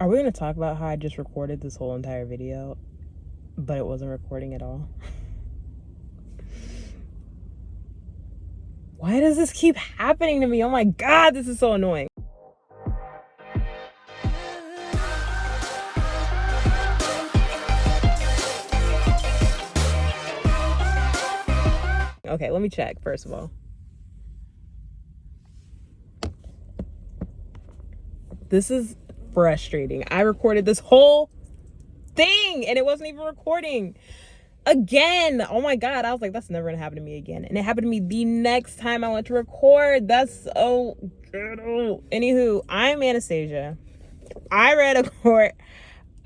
Are we going to talk about how I just recorded this whole entire video, but it wasn't recording at all? Why does this keep happening to me? Oh my God, this is so annoying. Okay, let me check first of all. This is frustrating. I recorded this whole thing and it wasn't even recording again. Oh my God, I was like, that's never gonna happen to me again. And it happened to me the next time I went to record. That's so good. Anywho, I'm Anastasia. I read A Court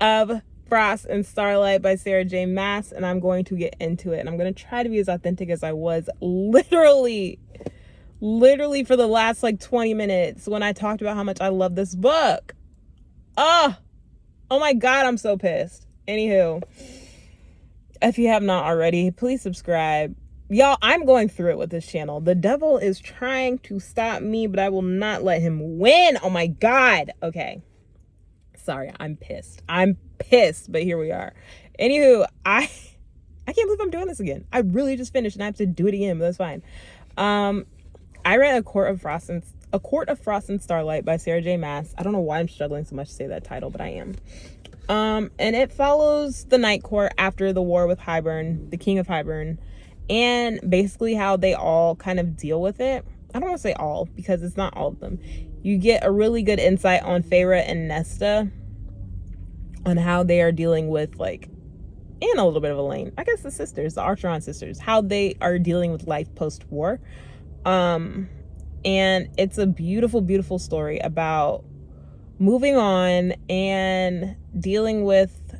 of Frost and Starlight by Sarah J. Maas, and I'm going to get into it. And I'm going to try to be as authentic as I was literally for the last like 20 minutes when I talked about how much I love this book. Oh my God, I'm so pissed. Anywho, if you have not already, please subscribe. Y'all, I'm going through it with this channel. The devil is trying to stop me, but I will not let him win. Oh my God. Okay. Sorry, I'm pissed, but here we are. Anywho, I can't believe I'm doing this again. I really just finished and I have to do it again, but that's fine. I read A Court of Frost and Starlight by Sarah J. Maas. I don't know why I'm struggling so much to say that title, but I am. And it follows the Night Court after the war with Hybern, the King of Hybern, and basically how they all kind of deal with it. I don't want to say all because it's not all of them. You get a really good insight on Feyre and Nesta on how they are dealing with, like, and a little bit of Elaine, I guess the Archeron sisters, how they are dealing with life post-war. And it's a beautiful, beautiful story about moving on and dealing with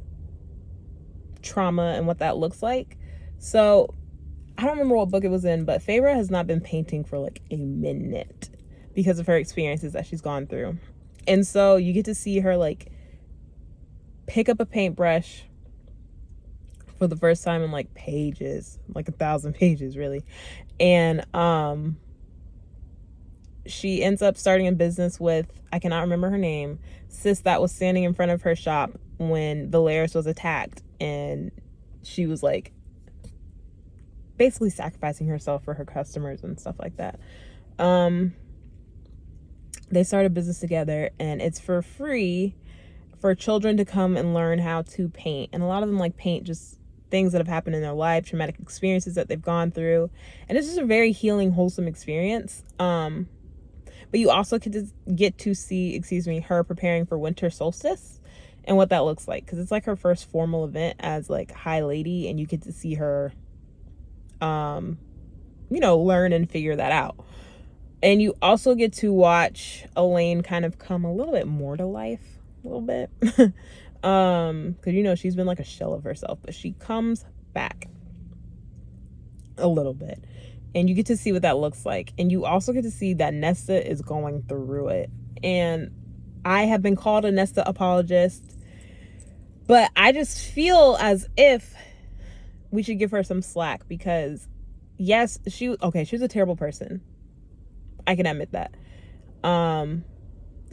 trauma and what that looks like. So I don't remember what book it was in, but Feyre has not been painting for like a minute because of her experiences that she's gone through. And so you get to see her like pick up a paintbrush for the first time in like pages, like 1,000 pages really. And she ends up starting a business with, I cannot remember her name, sis that was standing in front of her shop when Valeris was attacked, and she was like basically sacrificing herself for her customers and stuff like that. They start a business together and it's for free for children to come and learn how to paint. And a lot of them like paint just things that have happened in their life, traumatic experiences that they've gone through. And it's just a very healing, wholesome experience. But you also get to see, her preparing for winter solstice and what that looks like. Because it's like her first formal event as like High Lady, and you get to see her learn and figure that out. And you also get to watch Elaine kind of come a little bit more to life, a little bit. Because she's been like a shell of herself, but she comes back a little bit. And you get to see what that looks like. And you also get to see that Nesta is going through it. And I have been called a Nesta apologist, but I just feel as if we should give her some slack because yes, she was a terrible person. I can admit that.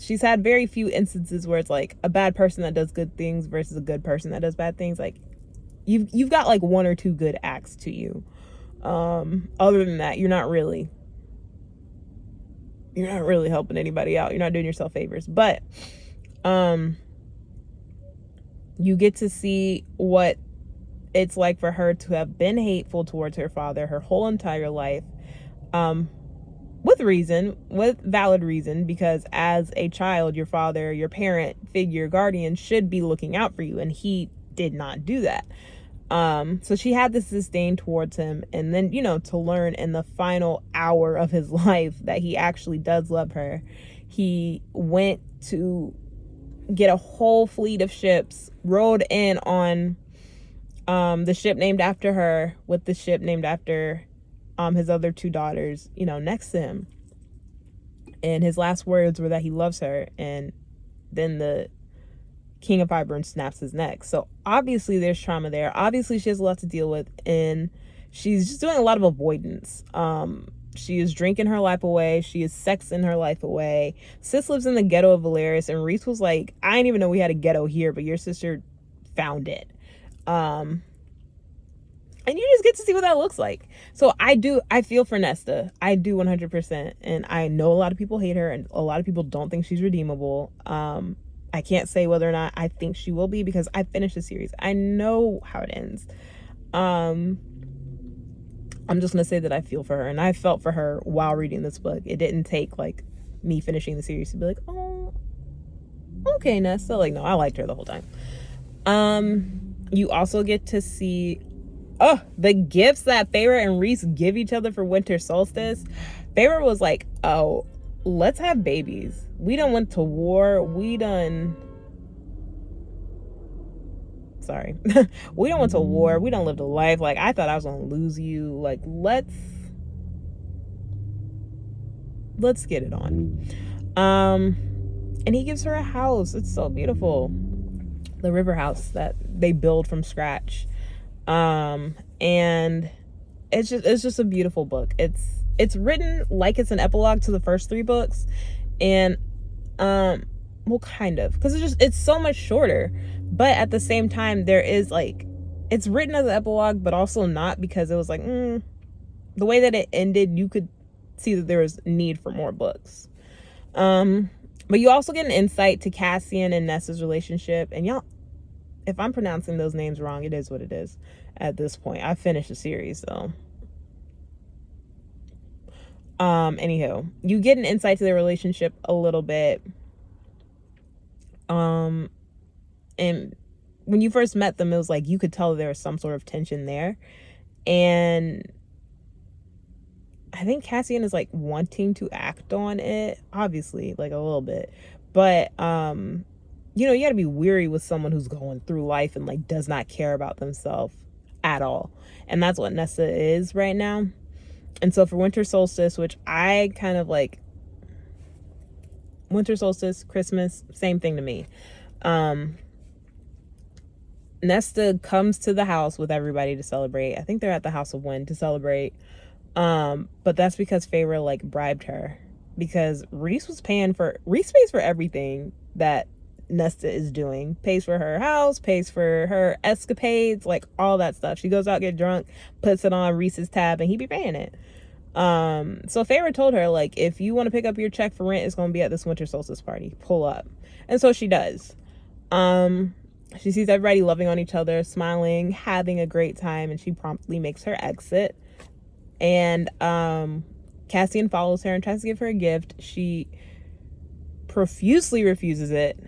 She's had very few instances where it's like a bad person that does good things versus a good person that does bad things. Like you've got like one or two good acts to you. Other than that, you're not really helping anybody out. You're not doing yourself favors. But you get to see what it's like for her to have been hateful towards her father her whole entire life, with valid reason, because as a child, your father, your parent figure, guardian should be looking out for you, and he did not do that. So she had this disdain towards him, and then, to learn in the final hour of his life that he actually does love her. He went to get a whole fleet of ships, rode in on the ship named after her with the ship named after his other two daughters, next to him. And his last words were that he loves her, and then the King of Hybern snaps his neck. So obviously there's trauma there. Obviously she has a lot to deal with, and she's just doing a lot of avoidance. She is drinking her life away. She is sexing her life away. Sis lives in the ghetto of Valeris, and Reese was like, I didn't even know we had a ghetto here, but your sister found it. And you just get to see what that looks like. So I feel for Nesta. I do 100%. And I know a lot of people hate her, and a lot of people don't think she's redeemable. I can't say whether or not I think she will be, because I finished the series. I know how it ends. I'm just gonna say that I feel for her, and I felt for her while reading this book. It didn't take like me finishing the series to be like, oh, okay, Nesta. Like, no, I liked her the whole time. You also get to see the gifts that Feyre and Reese give each other for winter solstice. Feyre was like, oh, let's have babies. We done went to war. We done went to war. We done lived a life. Like, I thought I was gonna lose you. Like, let's get it on. And he gives her a house. It's so beautiful. The river house that they build from scratch. And it's just a beautiful book. It's written like it's an epilogue to the first 3 books, and well, kind of, because it's so much shorter, but at the same time there is like, it's written as an epilogue but also not, because it was like the way that it ended, you could see that there was need for more books. But you also get an insight to Cassian and Nesta's relationship, and y'all, if I'm pronouncing those names wrong, it is what it is at this point. I finished the series, so. Anywho, you get an insight to their relationship a little bit. And when you first met them, it was like you could tell there was some sort of tension there. And I think Cassian is like wanting to act on it, obviously, like a little bit. But you know, you gotta be weary with someone who's going through life and like does not care about themselves at all. And that's what Nesta is right now. And so for winter solstice, which I kind of like, winter solstice, Christmas, same thing to me. Nesta comes to the house with everybody to celebrate. I think they're at the House of Wind to celebrate. But that's because Feyre like bribed her, because Reese pays for everything that Nesta is doing. Pays for her house, pays for her escapades, like all that stuff. She goes out, get drunk, puts it on Reese's tab, and he be paying it. So Feyre told her, like, if you want to pick up your check for rent, it's going to be at this winter solstice party. Pull up. And so she does. She sees everybody loving on each other, smiling, having a great time, and she promptly makes her exit. And Cassian follows her and tries to give her a gift. She profusely refuses it.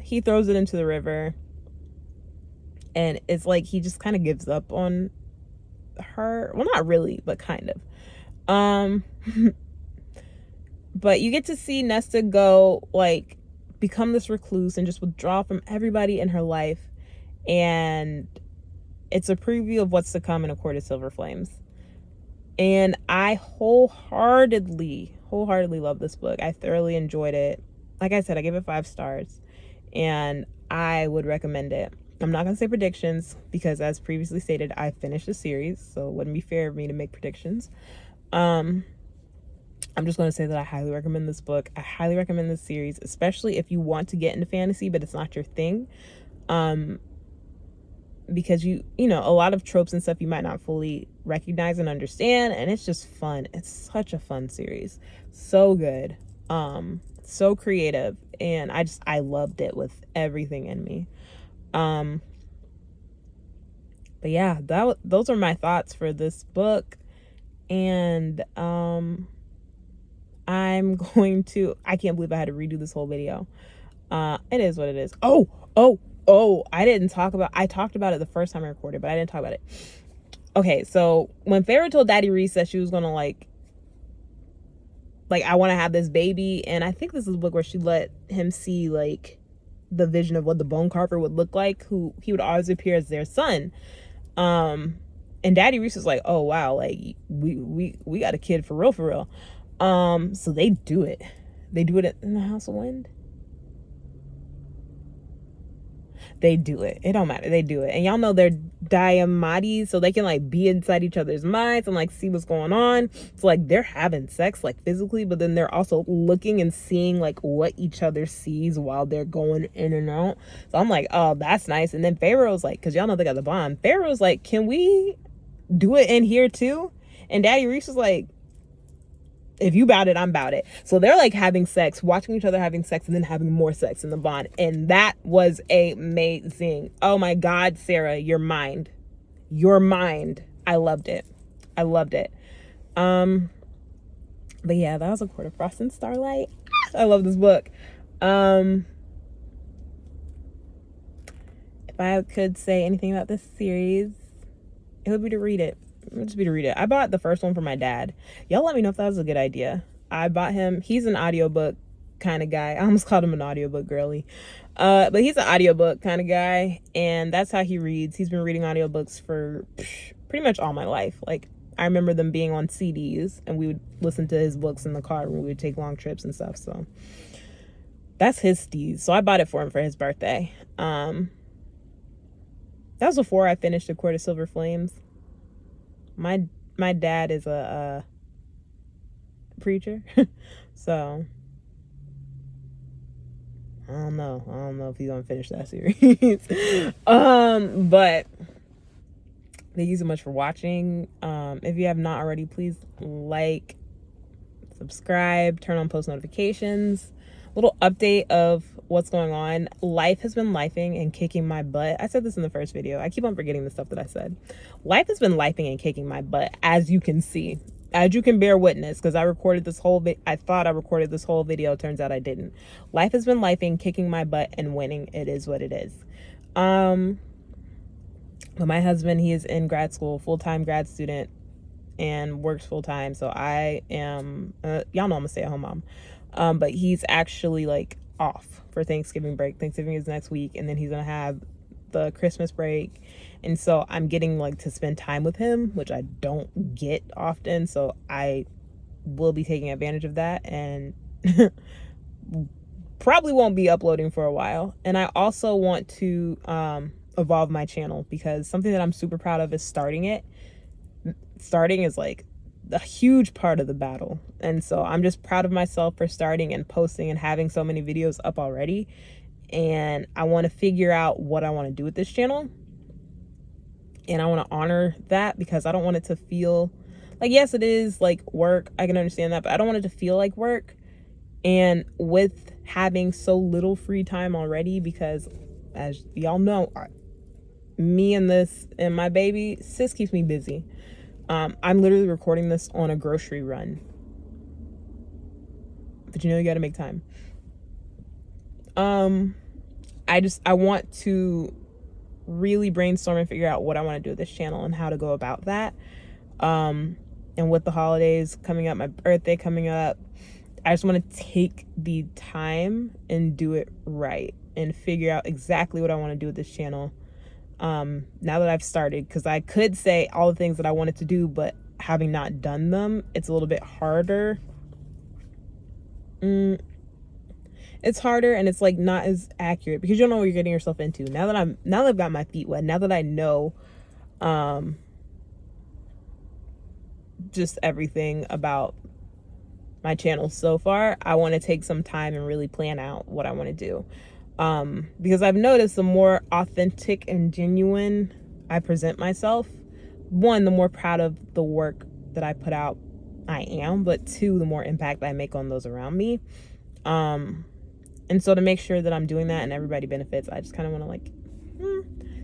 He throws it into the river, and it's like he just kind of gives up on her. Well, not really, but kind of. But you get to see Nesta go, like, become this recluse and just withdraw from everybody in her life. And it's a preview of what's to come in A Court of Silver Flames. And I wholeheartedly love this book. I thoroughly enjoyed it. Like I said, I gave it 5 stars, and I would recommend it. I'm not going to say predictions, because as previously stated, I finished the series, so it wouldn't be fair of me to make predictions. I'm just going to say that I highly recommend this book. I highly recommend this series, especially if you want to get into fantasy, but it's not your thing. Because you know, a lot of tropes and stuff you might not fully recognize and understand, and it's just fun. It's such a fun series. So good. So creative, and I loved it with everything in me. But yeah, those are my thoughts for this book. And I'm going to, I can't believe I had to redo this whole video. It is what it is. I talked about it the first time I recorded, but I didn't talk about it. Okay, so when Feyre told Daddy Reese that she was gonna like I want to have this baby, and I think this is a book where she let him see like the vision of what the bone carver would look like, who he would always appear as their son. And Daddy Reese was like, oh wow, like we got a kid for real. So they do it in the House of Wind. They do it. It don't matter. They do it. And y'all know they're diamati, so they can like be inside each other's minds and like see what's going on. So like they're having sex like physically, but then they're also looking and seeing like what each other sees while they're going in and out. So I'm like, oh, that's nice. And then Pharaoh's like, because y'all know they got the bond. Pharaoh's like, can we do it in here too? And Daddy Reese was like, if you bout it, I'm bout it. So they're like having sex, watching each other having sex, and then having more sex in the bond. And that was amazing. Oh my God, Sarah, your mind. Your mind. I loved it. I loved it. But yeah, that was A Court of Frost and Starlight. I love this book. If I could say anything about this series, it would be to read it. It would just be to read it. I bought the first one for my dad. Y'all let me know if that was a good idea. I bought him. He's an audiobook kind of guy. I almost called him an audiobook girly. But he's an audiobook kind of guy, and that's how he reads. He's been reading audiobooks for pretty much all my life. Like, I remember them being on CDs, and we would listen to his books in the car when we would take long trips and stuff. So that's his steez. So I bought it for him for his birthday. That was before I finished A Court of Silver Flames. My dad is a preacher, so I don't know if he's gonna finish that series. But thank you so much for watching. If you have not already, please like, subscribe, turn on post notifications. Little update of what's going on. Life has been lifing and kicking my butt. I said this in the first video. I keep on forgetting the stuff that I said. Life has been lifing and kicking my butt, as you can see, as you can bear witness, because I recorded this whole I thought I recorded this whole video. Turns out I didn't. Life has been lifing, kicking my butt, and winning. It is what it is. But my husband, he is in grad school, full-time grad student, and works full-time. So I am, y'all know I'm a stay-at-home mom. But he's actually like off for Thanksgiving break. Thanksgiving is next week, and then he's gonna have the Christmas break, and so I'm getting like to spend time with him, which I don't get often. So I will be taking advantage of that, and probably won't be uploading for a while. And I also want to evolve my channel, because something that I'm super proud of is starting it. Starting is like a huge part of the battle, and so I'm just proud of myself for starting and posting and having so many videos up already. And I want to figure out what I want to do with this channel, and I want to honor that, because I don't want it to feel like, yes, it is like work, I can understand that, but I don't want it to feel like work. And with having so little free time already, because as y'all know, me and my baby sis keeps me busy. I'm literally recording this on a grocery run. But you know, you got to make time. I want to really brainstorm and figure out what I want to do with this channel and how to go about that. And with the holidays coming up, my birthday coming up, I just want to take the time and do it right and figure out exactly what I want to do with this channel. Now that I've started, because I could say all the things that I wanted to do, but having not done them, it's a little bit harder. It's harder, and it's like not as accurate, because you don't know what you're getting yourself into. Now that I've got my feet wet, now that I know just everything about my channel so far, I want to take some time and really plan out what I want to do. Because I've noticed the more authentic and genuine I present myself, one, the more proud of the work that I put out I am, but two, the more impact I make on those around me. And so to make sure that I'm doing that and everybody benefits, I just kind of want to like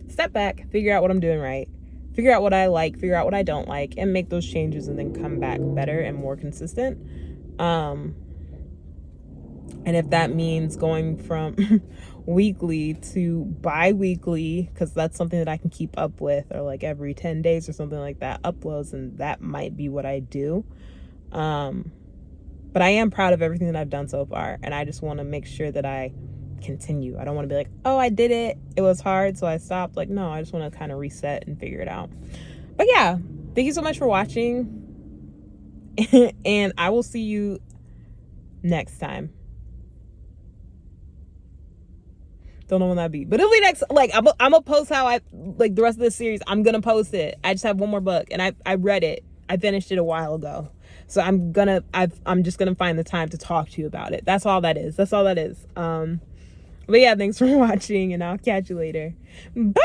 step back, figure out what I'm doing right, figure out what I like, figure out what I don't like, and make those changes, and then come back better and more consistent. And if that means going from weekly to bi-weekly, because that's something that I can keep up with, or like every 10 days or something like that, uploads, and that might be what I do. But I am proud of everything that I've done so far, and I just want to make sure that I continue. I don't want to be like, oh, I did it, it was hard, so I stopped. Like, no, I just want to kind of reset and figure it out. But yeah, thank you so much for watching, and I will see you next time. Don't know when that'll be, but it'll be next. Like I'm gonna post how I like the rest of this series. I'm gonna post it. I just have one more book, and I read it. I finished it a while ago, so I'm just gonna find the time to talk to you about it. That's all that is. But yeah, thanks for watching, and I'll catch you later. Bye.